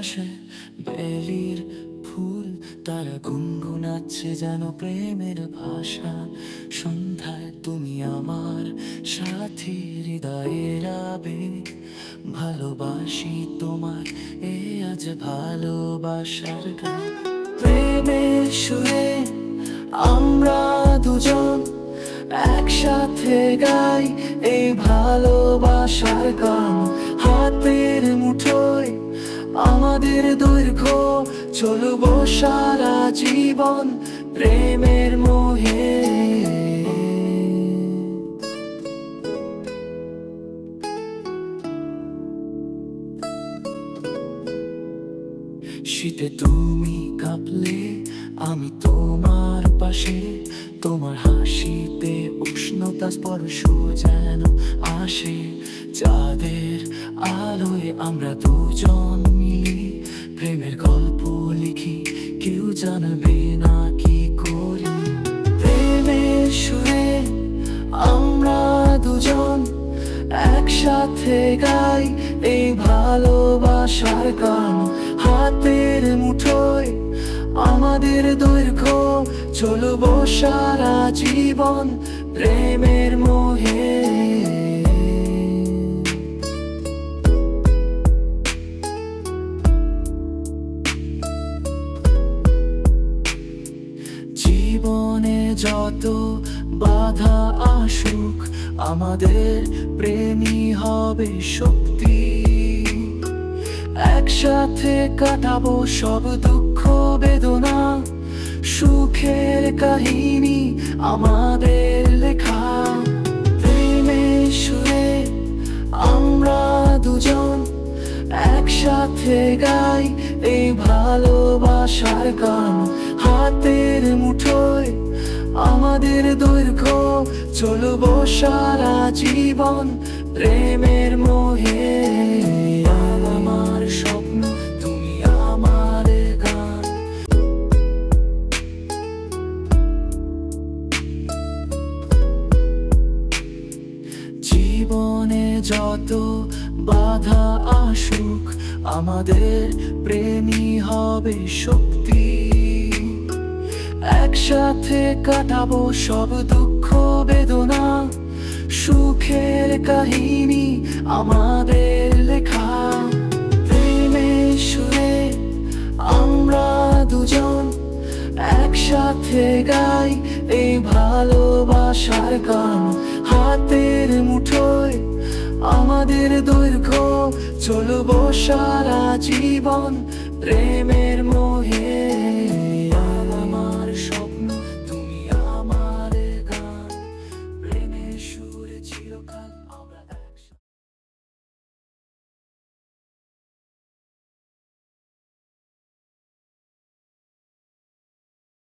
আকাশে বেলির ফুল তারা গুনগুনাচ্ছে যেন প্রেমের ভাষা। সন্ধ্যায় তুমি আমার সাথী, হৃদয়ের আবেগ। ভালোবাসি তোমায়, এ আজ ভালোবাসার গান। প্রেমের সুরে আমরা দুজন একসাথে গাই এই ভালোবাসার গান। হাতের মুঠোয় আমাদের দৈর্ঘ্য, চলবো সারা জীবন প্রেমের মোহে। শীতে তুমি কাঁপলে আমি তোমার পাশে, তোমার হাসিতে উষ্ণতা স্পর্শ যেন আসে। চাঁদের আলোয় আমরা দুজন মিলি প্রেমের গল্প লিখি, কেউ জানবে না কি করি। প্রেমের সুরে আমরা দুজন একসাথে গাই এই ভালোবাসার গান। হাতের মুঠোয় আমাদের দৈর্ঘ্য, চলবো সারা জীবন প্রেমের মোহে। জীবনে যত বাধা আসুক, আমাদের প্রেমই হবে শক্তি। একসাথে কাটাবো সব দুঃখ বেদনা, সুখের কাহিনী আমাদের লেখা। প্রেমের সুরে আমরা দুজন একসাথে গাই এই ভালোবাসার গান। হাতের মুঠোয় আমাদের দৈর্ঘ্য, চলবো সারা জীবন প্রেমের মোহে। আমার স্বপ্ন তুমি আমার গান। জীবনে যত বাধা আসুক, আমাদের প্রেমই হবে শক্তি। একসাথে কাটাবো সব দুঃখ বেদনা, সুখের কাহিনী আমাদের লেখা। প্রেমের সুরে আমরা দুজন একসাথে গাই এই ভালোবাসার গান। হাতের মুঠোয় আমাদের দৈর্ঘ্য, চলবো সারা জীবন প্রেমের মোহে।